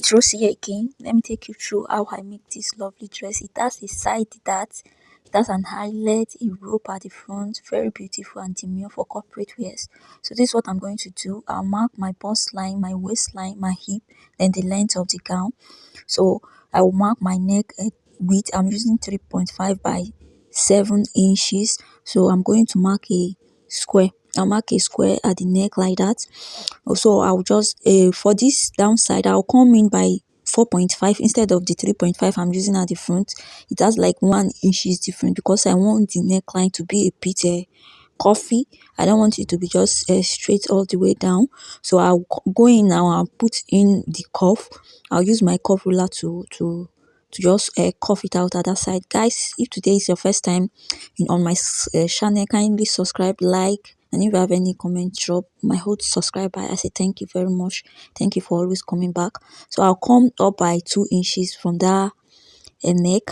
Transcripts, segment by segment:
It's Rosie here again. Let me take you through how I make this lovely dress. It has a side dart, it has an eyelet, a rope at the front, very beautiful and demure for corporate wears. So this is what I'm going to do. I'll mark my bust line, my waistline, my hip, then the length of the gown. So I will mark my neck width. I'm using 3.5 by 7 inches. So I'm going to mark a square. I'll mark a square at the neck like that. Also, I'll just for this downside, I'll come in by 4.5 instead of the 3.5 I'm using at the front. It has like 1 inches different because I want the neckline to be a bit coffee. I don't want it to be just straight all the way down. So I'll go in now. I'll put in the cuff. I'll use my cuff ruler to just cuff it out at that side. Guys, if today is your first time on my channel, kindly subscribe, like, and if you have any comment, drop. My whole subscriber, I say thank you very much. Thank you for always coming back. So I'll come up by 2 inches from that neck.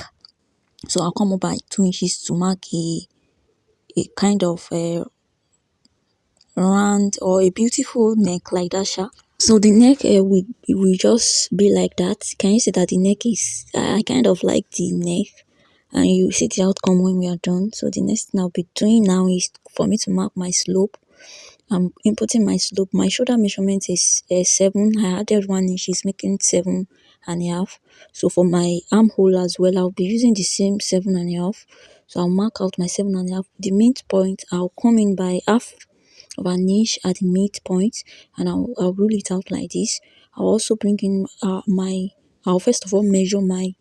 So I'll come up by 2 inches to mark a kind of round or a beautiful neck like that sha. So the neck will just be like that. Can you see that the neck is, I kind of like the neck, and you see the outcome when we are done. So the next thing I'll be doing now is for me to mark my slope. I'm inputting my slope. My shoulder measurement is 7. I added 1 inch, is making 7.5. So for my armhole as well, I'll be using the same 7.5. So I'll mark out my 7.5. The midpoint, I'll come in by half of an inch at the midpoint, and I'll rule it out like this. I'll also bring in I'll first of all measure my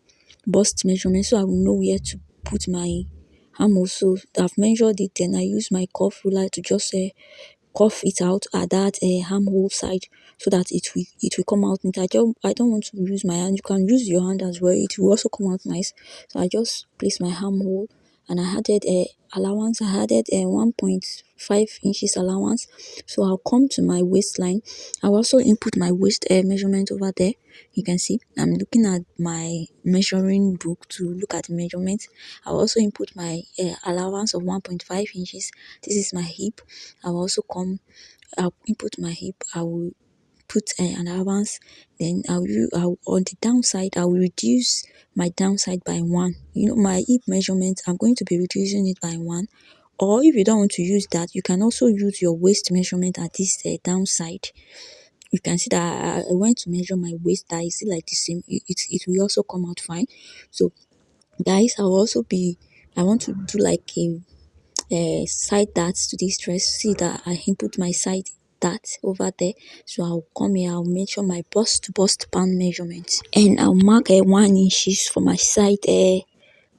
bust measurement so I will know where to put my armhole. So I've measured it, then I use my cuff ruler to just cuff it out at that armhole side so that it will come out neat. I don't want to use my hand. You can use your hand as well, it will also come out nice. So I just place my armhole, and I added allowance. I added 1.5 inches allowance. So I'll come to my waistline. I'll also input my waist measurement over there. You can see I'm looking at my measuring book to look at the measurement. I'll also input my allowance of 1.5 inches. This is my hip. I'll input my hip. I will put an allowance. Then I'll on the downside, I will reduce my downside by 1. You know, my hip measurement, I'm going to be reducing it by 1. Or if you don't want to use that, you can also use your waist measurement at this downside. You can see that I went to measure my waist. That is like the same. It will also come out fine. So guys, I want to do like a side dart to this dress. See that I input my side dart over there. So I'll come here, I'll measure my bust to bust band measurement, and I'll mark 1 inches for my side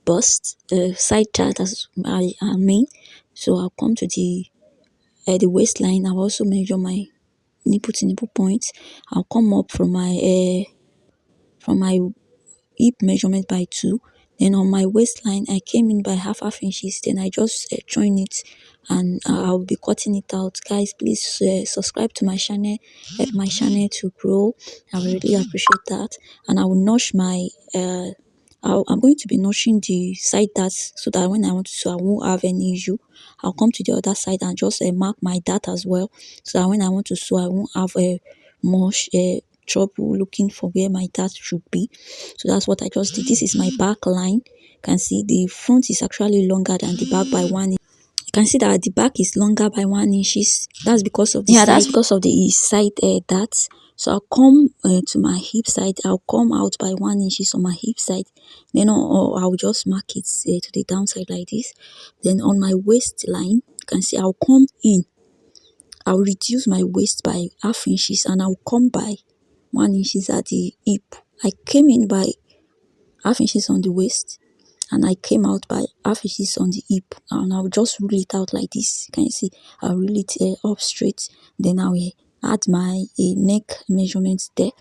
bust side dart as I mean. So I'll come to the waistline. I'll also measure my nipple to nipple point. I'll come up from my hip measurement by 2. Then on my waistline, I came in by half inches. Then I just join it, and I'll be cutting it out. Guys, please subscribe to my channel, help my channel to grow. I really appreciate that. And I will notch my I'm going to be notching the side darts so that when I want to sew, I won't have any issue. I'll come to the other side and just mark my dart as well, so that when I want to sew, I won't have much trouble looking for where my dart should be. So that's what I just did. This is my back line. You can see the front is actually longer than the back by 1 inch. You can see that the back is longer by 1 inches. That's because of the that's because of the side darts. So I'll come to my hip side. I'll come out by 1 inches on my hip side. Then I'll just mark it to the downside like this. Then on my waistline, you can see I'll come in. I'll reduce my waist by half inches, and I'll come by 1 inches at the hip. I came in by half inches on the waist, and I came out by half inches on the hip, and I'll just rule it out like this. Can you see? I'll rule it up straight. Then I will add my neck measurement there.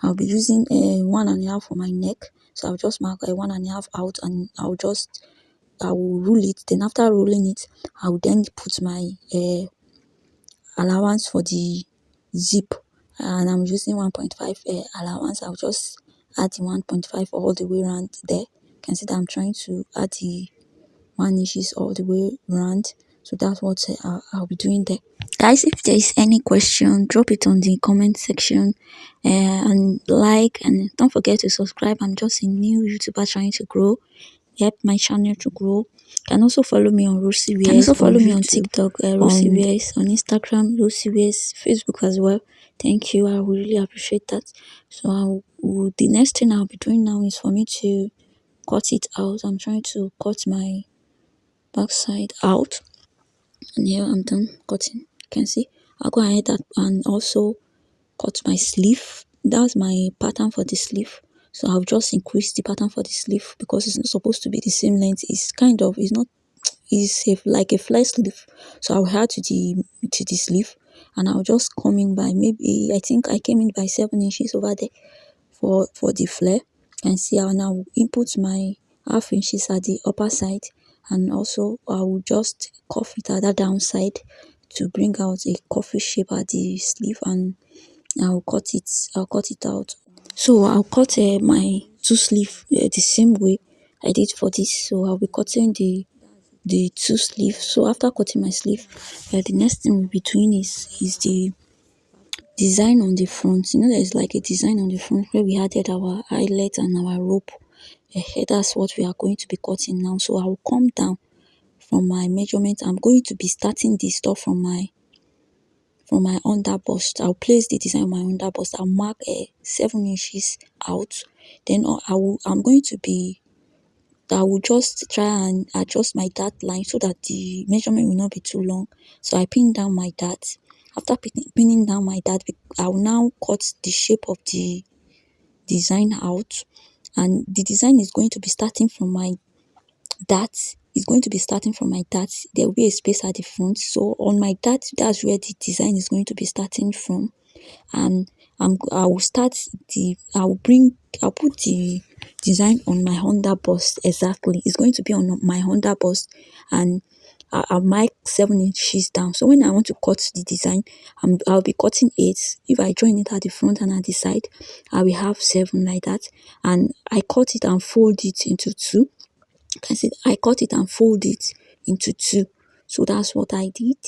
I'll be using 1.5 for my neck, so I'll just mark 1.5 out, and I will rule it. Then after ruling it, I will then put my allowance for the zip, and I'm using 1.5 allowance. I'll just add the 1.5 all the way around there. You can see that I'm trying to add the 1 inches all the way around. So that's what I'll be doing there. Guys, if there is any question, drop it on the comment section, and like, and don't forget to subscribe. I'm just a new YouTuber trying to grow, help my channel to grow. You can also follow me on Rosie You can also on follow me on YouTube, TikTok, Rosie on Instagram, Rosie Facebook as well. Thank you. I would really appreciate that. So the next thing I'll be doing now is for me to cut it out. I'm trying to cut my backside out, and here I'm done cutting. You can see I'll go ahead and also cut my sleeve. That's my pattern for the sleeve. So I'll just increase the pattern for the sleeve because it's not supposed to be the same length. It's not, it's like a fly sleeve. So I'll add to the sleeve, and I'll just come in by, maybe I think I came in by 7 inches over there for the flare. And see, I'll now input my half inches at the upper side, and also I will just cuff it at the downside to bring out a coffee shape at the sleeve, and I'll cut it out. So I'll cut my two sleeve the same way I did for this. So I'll be cutting the two sleeves. So after cutting my sleeve, the next thing we'll be doing is the design on the front. There's like a design on the front where we added our eyelet and our rope. That's what we are going to be cutting now. So I will come down from my measurement. I'm going to be starting the stuff from my under bust. I'll place the design on my under bust. I'll mark 7 inches out. Then I will just try and adjust my dart line so that the measurement will not be too long. So I pin down my dart. After pinning down my dart, I will now cut the shape of the design out, and the design is going to be starting from my dart. It's going to be starting from my dart. There will be a space at the front. So on my dart, that's where the design is going to be starting from. And I will put the design on my under bust. Exactly, it's going to be on my under bust, and I'll mark 7 inches down. So when I want to cut the design, I'll be cutting 8. If I join it at the front and at the side, I will have 7 like that. And I cut it and fold it into 2. I cut it and fold it into 2. So that's what I did.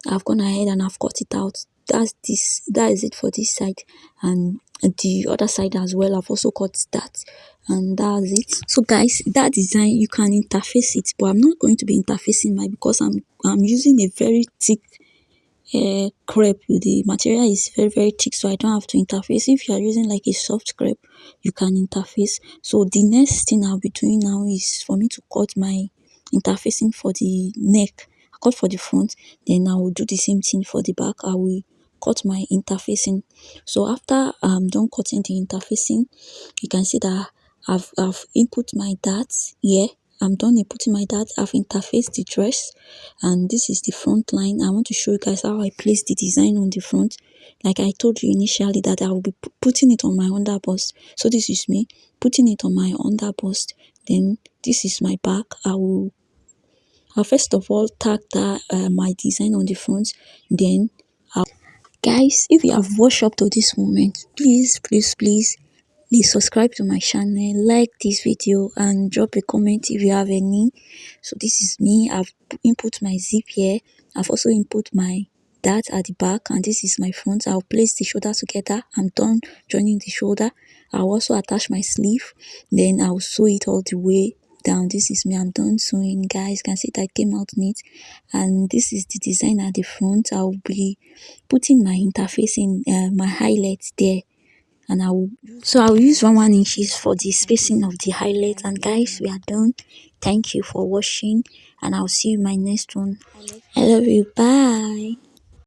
I've gone ahead and I've cut it out. That is it for this side, and the other side as well. I've also cut that, and that's it. So guys, that design, you can interface it, but I'm not going to be interfacing mine because I'm using a very thick crepe. The material is very, very thick, so I don't have to interface. If you are using like a soft crepe, you can interface. So the next thing I'll be doing now is for me to cut my interfacing for the neck. I cut for the front, then I will do the same thing for the back. I will cut my interfacing. So after I'm done cutting the interfacing, you can see that I've input my darts here. I'm done inputting my dart. I've interfaced the dress, and this is the front line. I want to show you guys how I place the design on the front. Like I told you initially that I will be putting it on my under bust. So this is me putting it on my under bust. Then this is my back. I'll first of all tag that my design on the front. Then guys, if you have watched up to this moment, please subscribe to my channel, like this video, and drop a comment if you have any. So this is me. I've input my zip here. I've also input my dart at the back, and this is my front. I'll place the shoulder together. I'm done joining the shoulder. I'll also attach my sleeve, then I'll sew it all the way down. This is me. I'm done sewing, guys. You can see that came out neat, and this is the design at the front. I'll be putting my interfacing, my highlights there, and I'll use 1 inches for the spacing of the highlight. And guys, we are done. Thank you for watching, and I'll see you in my next one. I love you. Bye.